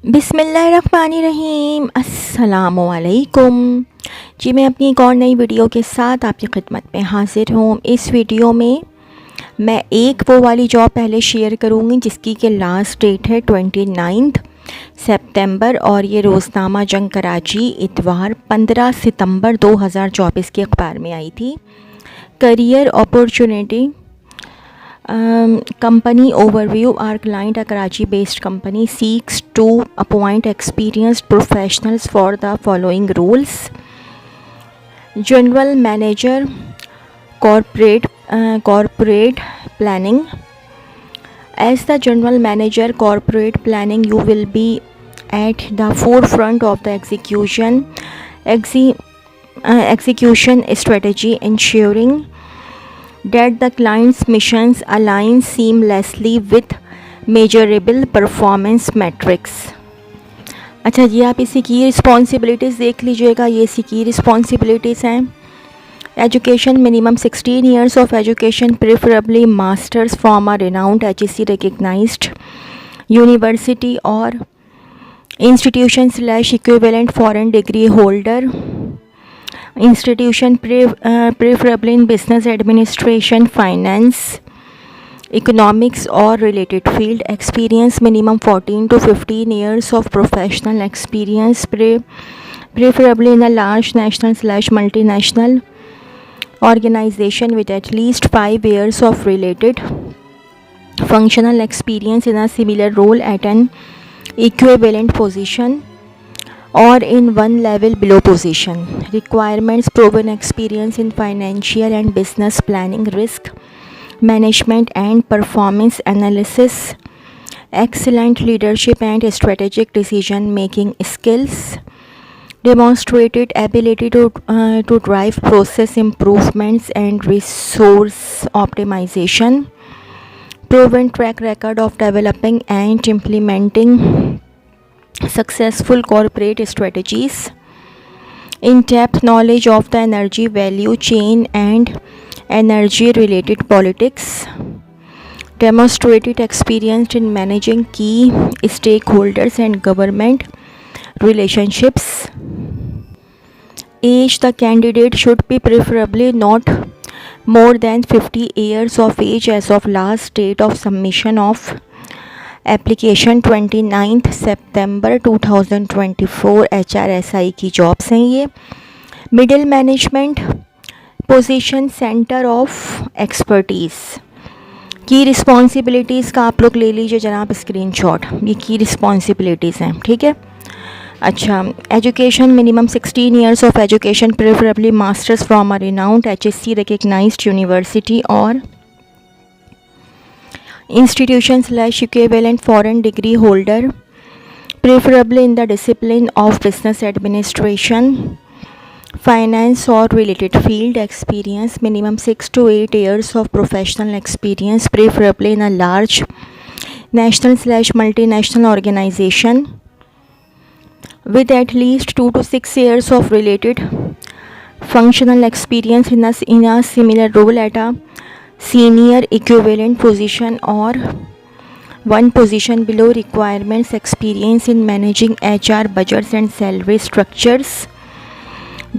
बिस्मिल्लाहिर्रहमानिर्रहीम अस्सलामुअलैकुम। जी, मैं अपनी एक और नई वीडियो के साथ आपकी खिदमत में हाज़िर हूँ। इस वीडियो में मैं एक वो वाली जॉब पहले शेयर करूँगी जिसकी कि लास्ट डेट है 29 सितंबर और ये रोज़नामा जंग कराची इतवार 15 सितंबर 2024 के अखबार में आई थी। Career opportunity company overview. Our client, a Karachi based company, seeks to appoint experienced professionals for the following roles: general manager, corporate planning. As the general manager corporate planning, you will be at the forefront of the execution strategy, ensuring that the client's missions align seamlessly with measurable performance metrics. अच्छा जी, आप इसी की responsibilities देख लीजिएगा। ये इसी की responsibilities हैं। Education minimum 16 years of education, preferably masters from a renowned HEC recognized university or institution/equivalent foreign degree holder. Institution preferably in business administration, finance, economics or related field. Experience minimum 14 to 15 years of professional experience, preferably in a large national/multinational organization with at least 5 years of related functional experience in a similar role at an equivalent position or in one level below position. Requirements: proven experience in financial and business planning, risk management and performance analysis, excellent leadership and strategic decision making skills, demonstrated ability to drive process improvements and resource optimization, proven track record of developing and implementing successful corporate strategies, in-depth knowledge of the energy value chain and energy related politics, demonstrated experience in managing key stakeholders and government relationships. Age: the candidate should be preferably not more than 50 years of age as of last date of submission of application 29 September 2024। HRSI की jobs हैं ये। Middle management position, centre of expertise. की responsibilities का आप लोग ले लीजिए जनाब स्क्रीनशॉट। ये की रिस्पॉन्सिबिलिटीज़ हैं, ठीक है। अच्छा, education minimum 16 years of education, preferably masters from a renowned HEC recognized university or institution/equivalent foreign degree holder, preferably in the discipline of business administration, finance or related field. Experience minimum 6 to 8 years of professional experience, preferably in a large national/multinational organization with at least 2 to 6 years of related functional experience in a similar role at a senior equivalent position or one position below. Requirements: experience in managing HR budgets and salary structures,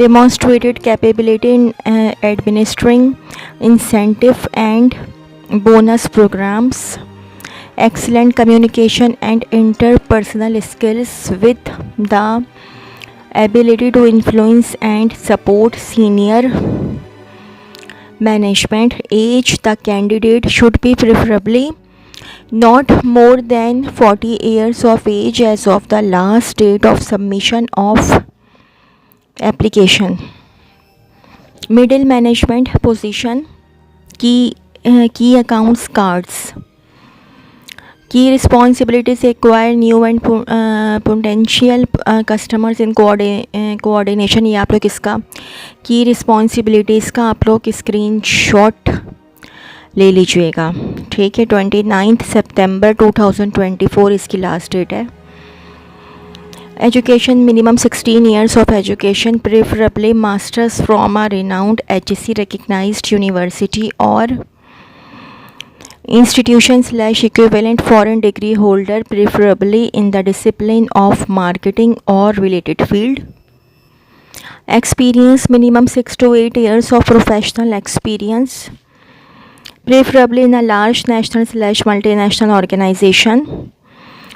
demonstrated capability in administering incentive and bonus programs, excellent communication and interpersonal skills with the ability to influence and support senior management. Age: the candidate should be preferably not more than 40 years of age as of the last date of submission of application. Middle management position, key accounts cards. Key responsibilities: acquire new and potential customers in coordination. ये आप लोग इसका की responsibilities का आप लोग screenshot ले लीजिएगा, ठीक है। 29 सितंबर 2024 इसकी लास्ट डेट है। Education minimum 16 years of education, preferably masters from a renowned HEC recognized university or institution slash equivalent foreign degree holder, preferably in the discipline of marketing or related field. Experience minimum 6 to 8 years of professional experience, preferably in a large national slash multinational organization,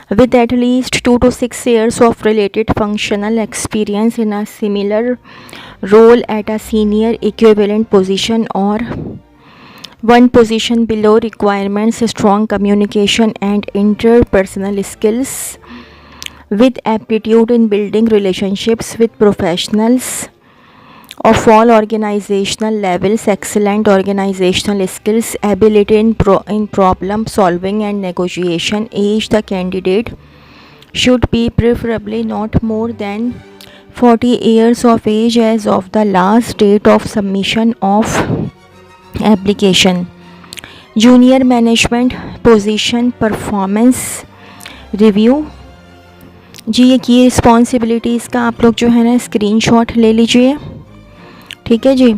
with at least 2 to 6 years of related functional experience in a similar role at a senior equivalent position or one position below. Requirements: strong communication and interpersonal skills with aptitude in building relationships with professionals of all organizational levels, excellent organizational skills, ability in problem solving and negotiation. Age: the candidate should be preferably not more than 40 years of age as of the last date of submission of application. Junior management position, performance review. जी ये की responsibilities का आप लोग जो है ना screenshot ले लीजिए, ठीक है जी।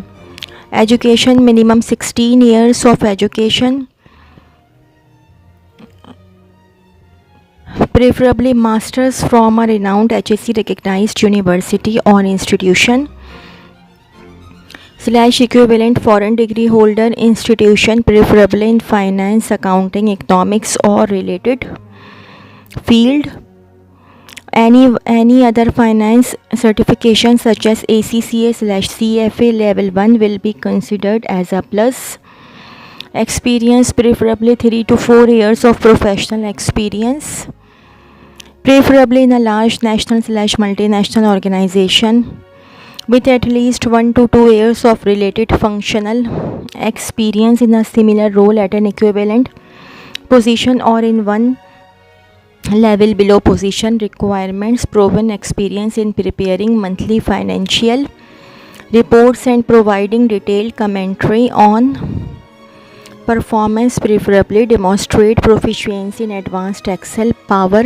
Education minimum 16 years of education, preferably masters from a renowned HSC recognized university or institution slash equivalent foreign degree holder, institution preferably in finance, accounting, economics or related field. Any other finance certification such as ACCA slash CFA level 1 will be considered as a plus. Experience: preferably 3 to 4 years of professional experience, preferably in a large national slash multinational organization, with at least 1 to 2 years of related functional experience in a similar role at an equivalent position or in one level below position. Requirements: proven experience in preparing monthly financial reports and providing detailed commentary on performance, preferably demonstrate proficiency in advanced Excel, Power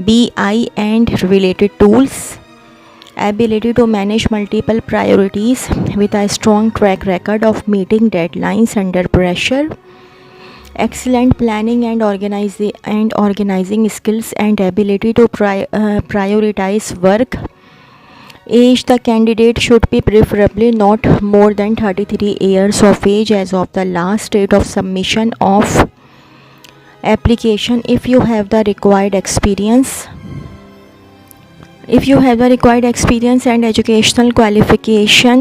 BI and related tools, ability to manage multiple priorities with a strong track record of meeting deadlines under pressure, excellent planning and organizing skills and ability to prioritize work. Age: the candidate should be preferably not more than 33 years of age as of the last date of submission of application. If you have the required experience and educational qualification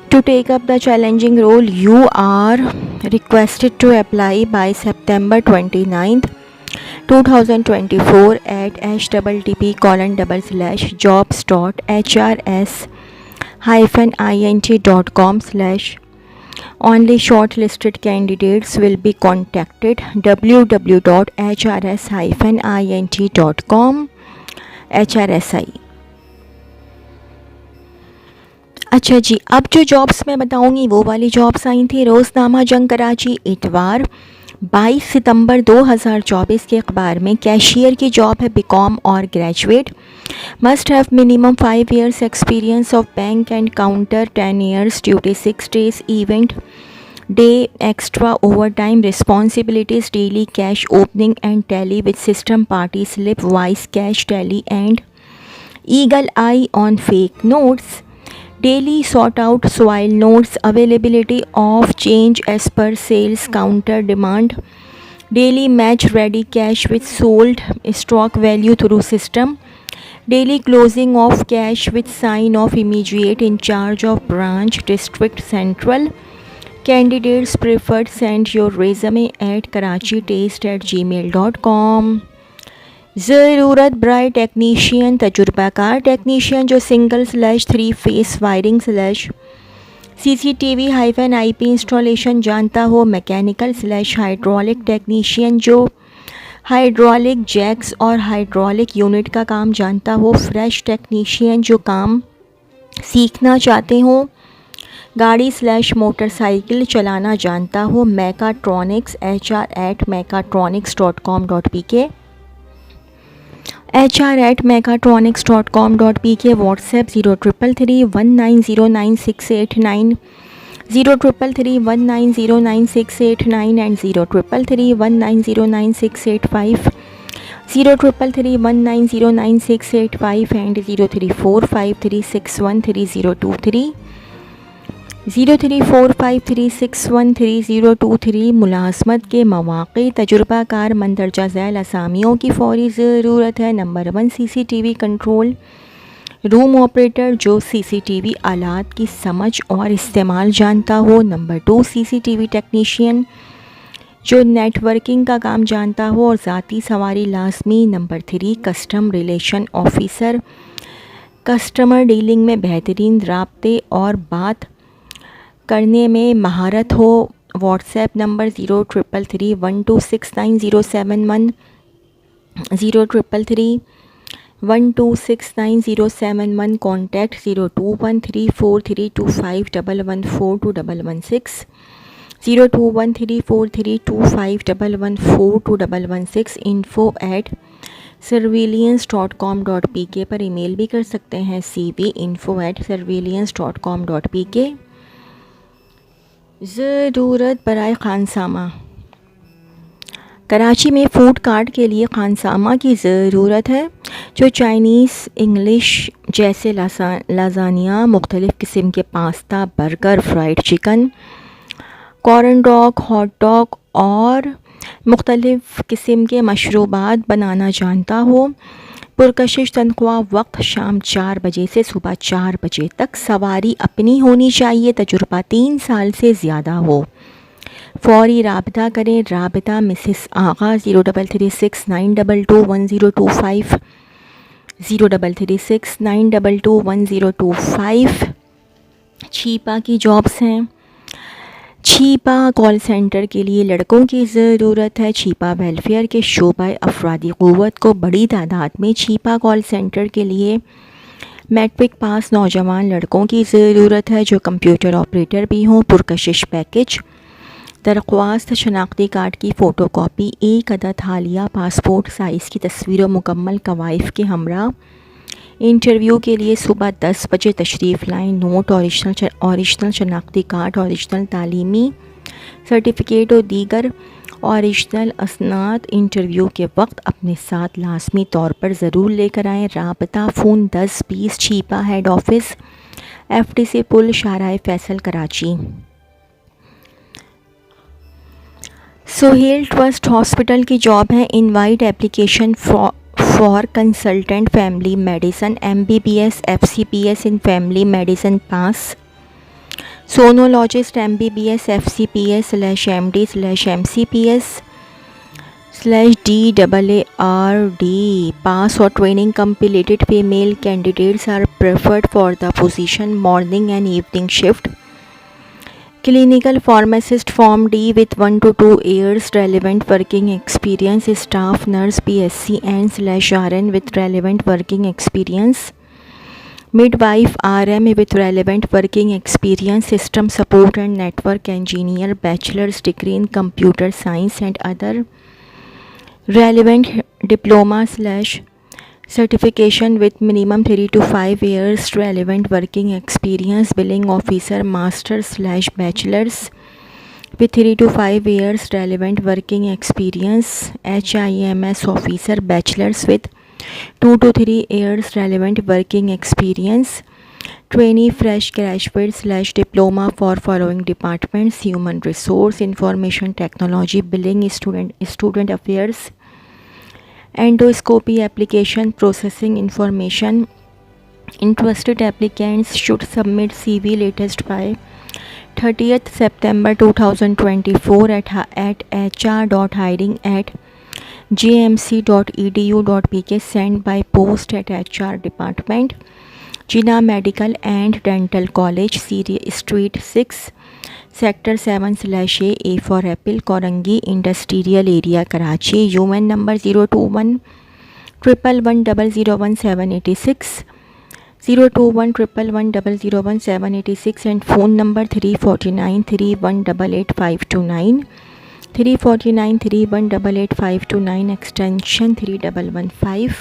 to take up the challenging role, you are requested to apply by September 29th 2024 at https://jobs.hrs-int.com/. Only shortlisted candidates will be contacted. www.hrs-int.com HRSI। अच्छा जी, अब जो jobs मैं बताऊंगी वो वाली jobs आई थी। रोज़नामा जंग कराची इतवार 22 सितंबर 2024 के अखबार में कैशियर की जॉब है, बीकॉम और graduate, must have minimum 5 years experience of bank and counter, 10 years, duty 6 days, event day, extra over time, responsibilities daily cash opening and tally with system, party slip, vice cash tally and eagle I on fake notes, daily sort out soil notes, availability of change as per sales counter demand, daily match ready cash with sold stock value through system, daily closing of cash with sign of immediate in charge of branch district central. Candidates preferred send your resume at karachitaste@gmail.com। ज़रूरत ब्राई technician, तजुर्बाकार technician जो single / 3 face wiring / CCTV -IP installation जानता हो, mechanical / hydraulic technician जो hydraulic Jacques और hydraulic unit का काम जानता हो, फ्रेश टेक्नीशियन जो काम सीखना चाहते हो, गाड़ी / मोटरसाइकिल चलाना जानता हो, mechatronics HR@mechatronics.com.pk HR@mechatronics.com.pk। WhatsApp 0333 19096896 03331909689 and 03331909685, 03331909685 and 03453613023, 03453613023। मुलाजमत के मौक़े तजुर्बाकार मंदरजा झैल असामियों की फ़ौरी ज़रूरत है। Number 1 CCTV control room operator जो CCTV आलात की समझ और इस्तेमाल जानता हो। नंबर 2 CCTV टेक्नीशियन जो नेटवर्किंग का काम जानता हो और ज़ाती सवारी लाजमी। Number 3 custom relation officer customer dealing में बेहतरीन राब्ते और बात करने में महारत हो। व्हाट्सएप नंबर 0333126907 0333126907 कॉन्टैक्ट 02134325114216 02134325114216 info@surveillance.com.pk पर ईमेल भी कर सकते हैं cv@surveillance.com.pk। ज़रूरत बराए खानसामा। कराची में फ़ूड कार्ट के लिए खानसामा की ज़रूरत है जो चाइनीज़ इंग्लिश जैसे लाज़ानिया, मुख्तलिफ़ किस्म के pasta, burger, fried chicken, corn dog, hot dog और मुख्तलिफ़ किस्म के मशरूबात बनाना जानता हो। पुरकशिश तनख्वाह, वक्त शाम 4 बजे से सुबह 4 बजे तक। सवारी अपनी होनी चाहिए। तजुर्बा 3 साल से ज़्यादा हो। फ़ौरी राबता करें। राबता मिसिस आगा 0336922125 0336922125। छीपा की जॉब्स हैं। छीपा कॉल सेंटर के लिए लड़कों की ज़रूरत है। छीपा वेलफेयर के शोबा अफरादी क़ुव्वत को बड़ी तादाद में छीपा कॉल सेंटर के लिए मैट्रिक पास नौजवान लड़कों की ज़रूरत है जो कंप्यूटर ऑपरेटर भी हों। पुरकशिश पैकेज। दरख्वास्त शनाख्ती कार्ड की फ़ोटोकॉपी, एक अदद हालिया पासपोर्ट साइज़ की तस्वीर मुकम्मल कवाइफ के हमरा। इंटरव्यू के लिए सुबह 10 बजे तशरीफ़ लाएँ। नोट, ओरिजिनल शनाख्ती कार्ड, ओरिजिनल तालीमी सर्टिफिकेट और दीगर ओरिजिनल असनाद इंटरव्यू के वक्त अपने साथ लाजमी तौर पर ज़रूर लेकर आएँ। राबता phone 1020 Chhipa head office FTC पुल शाहराह फैसल कराची। सोहेल ट्रस्ट हॉस्पिटल की जॉब है। Invite application for consultant family medicine MBBS FCPS in family medicine pass. Sonologist MBBS FCPS/MCPS/DAARD pass और training completed। female candidates are preferred for the position morning and evening shift। Clinical pharmacist Form D with 1 to 2 years relevant working experience। Staff nurse PSC and/RN with relevant working experience। Midwife RM with relevant working experience। System support and network engineer bachelor's degree in computer science and other relevant diploma/certification with minimum 3 to 5 years relevant working experience। Billing officer master's/bachelor's with 3 to 5 years relevant working experience। HIMS officer bachelor's with 2 to 3 years relevant working experience। Trainee fresh graduate/diploma for following departments: human resource, information technology, billing, student affairs, endoscopy, application processing information। Interested applicants should submit CV latest by 30th September 2024 at hr.hiring@jmc.edu.pk। sent by post at HR department, Jinnah Medical and Dental College, Street 6, Sector 7/A, A for Apple, Korangi Industrial Area, Karachi। UN number 0211110011786, 0211110011786 and phone number 34931888529, 34931888529 extension 3115।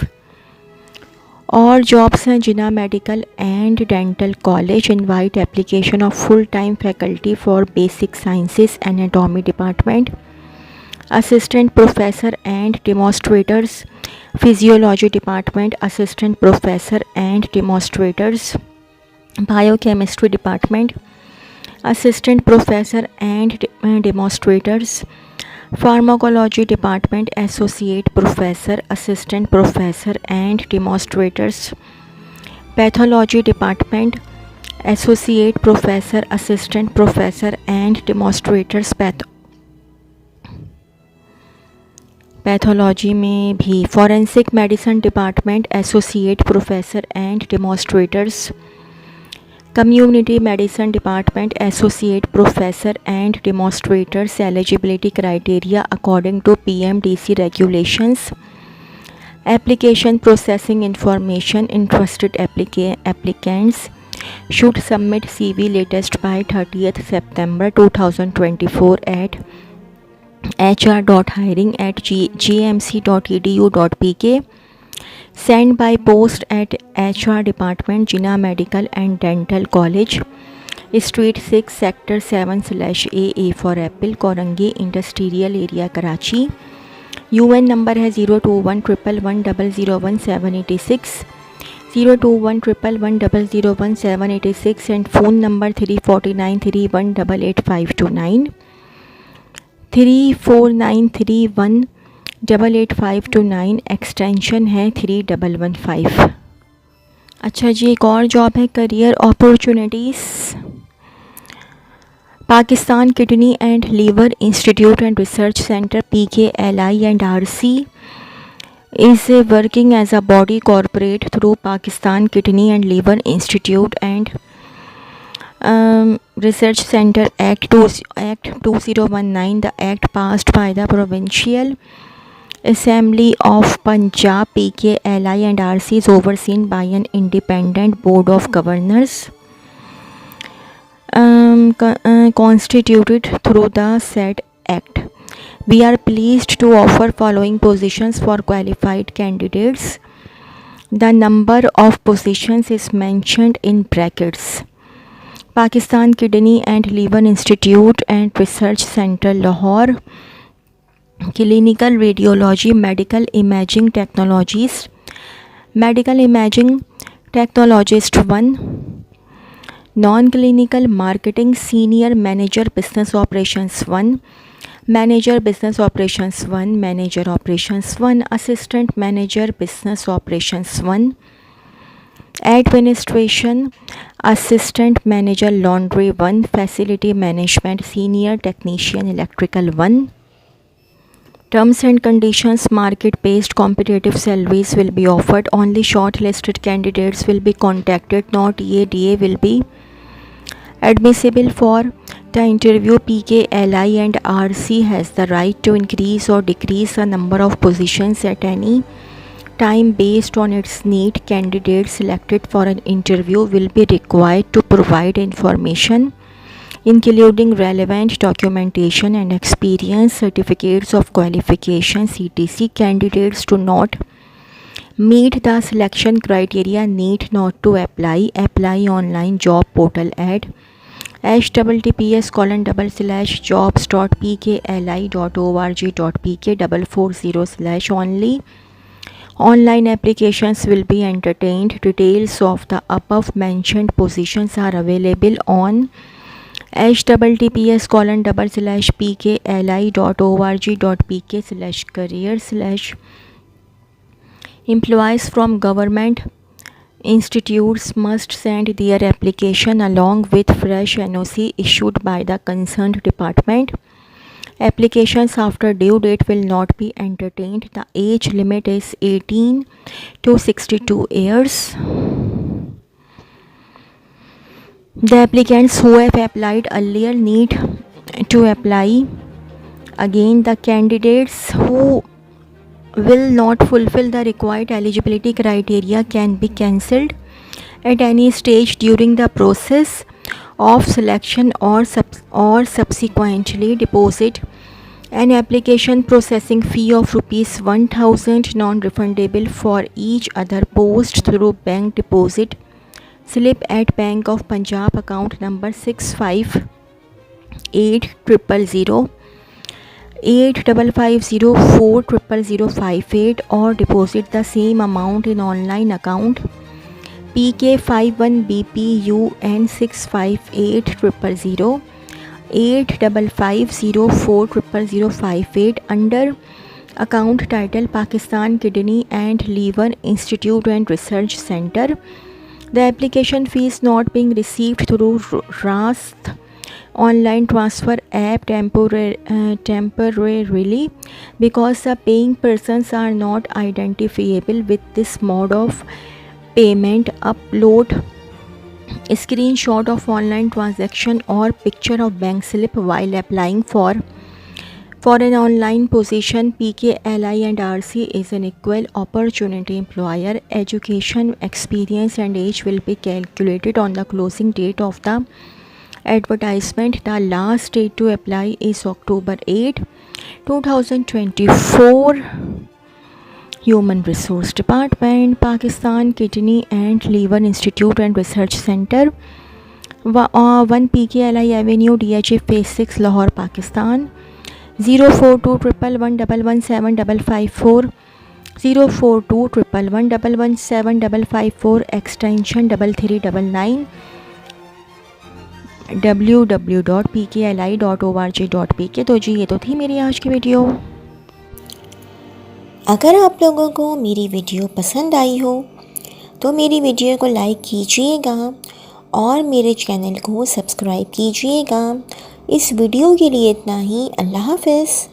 और jobs हैं जिना medical and dental college invite application of full time faculty for basic sciences anatomy department, assistant professor and demonstrators physiology department, assistant professor and demonstrators biochemistry department, assistant professor and demonstrators pharmacology department, associate professor, assistant professor and demonstrators pathology department, associate professor, assistant professor and demonstrators pathology में भी forensic medicine department, associate professor and demonstrators Community Medicine Department, Associate Professor and Demonstrators eligibility criteria according to PMDC regulations. Application processing information, interested applicants should submit CV latest by 30th September 2024 at hr.hiring@gmc.edu.pk. Sent by post at HR Department, Jinnah Medical and Dental College, Street 6, Sector 7/A for Apple, Korangi Industrial Area, Karachi. UN number है 021111001786, 021111001786 and phone number 3493188529, 3493188529, extension है 3115। अच्छा जी, एक और job है career opportunities. Pakistan kidney and liver institute and research centre PKLI and RC is working as a body corporate through Pakistan Kidney and Liver Institute and Research Center Act 2019. The act passed by the Provincial Assembly of Punjab. PKLI and RC is overseen by an independent board of governors constituted through the said act. We are pleased to offer following positions for qualified candidates. The number of positions is mentioned in brackets. Pakistan Kidney and Liver Institute and Research Center, Lahore. Clinical Radiology, Medical Imaging Technologies, Medical Imaging Technologist 1. Non-Clinical Marketing, Senior Manager Business Operations 1, Manager Business Operations 1, Manager Operations 1, Assistant Manager Business Operations 1. Administration, Assistant Manager Laundry 1, Facility Management, Senior Technician Electrical 1. Terms and conditions, market-based competitive salaries will be offered. Only shortlisted candidates will be contacted. Not EADA will be admissible for the interview. PKLI and RC has the right to increase or decrease the number of positions at any time based on its need. Candidates selected for an interview will be required to provide information including relevant documentation and experience, certificates of qualification, etc. Candidates do not meet the selection criteria need not to apply. Apply online job portal at https://jobs.pkli.org.pk/440/only. Online applications will be entertained. Details of the above mentioned positions are available on https://pkli.org.pk/career/ Employees from government institutes must send their application along with fresh NOC issued by the concerned department. Applications after due date will not be entertained. The age limit is 18 to 62 years. The applicants who have applied earlier need to apply again. The candidates who will not fulfill the required eligibility criteria can be cancelled at any stage during the process of selection or subsequently deposit An application processing fee of rupees 1000 non-refundable for each other post through bank deposit slip at Bank of Punjab account number 658000040058 or deposit the same amount in online account PK51BPUN 658000855040058 under account title Pakistan Kidney and Liver Institute and Research Center. The application fee is not being received through RAST online transfer app temporarily because the paying persons are not identifiable with this mode of payment. Upload a screenshot of online transaction or picture of bank slip while applying for an online position. PKLI and RC is an equal opportunity employer. Education, experience and age will be calculated on the closing date of the advertisement. The last date to apply is October 8, 2024. Human Resource Department, Pakistan Kidney and Liver Institute and Research Center, 1 PKLI Avenue, DHA Phase 6, Lahore, Pakistan. 04211111755 04211111755 extension 3399 www.pkli.org.pk। तो जी ये तो थी मेरी आज की video. अगर आप लोगों को मेरी वीडियो पसंद आई हो तो मेरी वीडियो को लाइक कीजिएगा और मेरे चैनल को सब्सक्राइब कीजिएगा। इस वीडियो के लिए इतना ही। अल्लाह हाफ़िज़।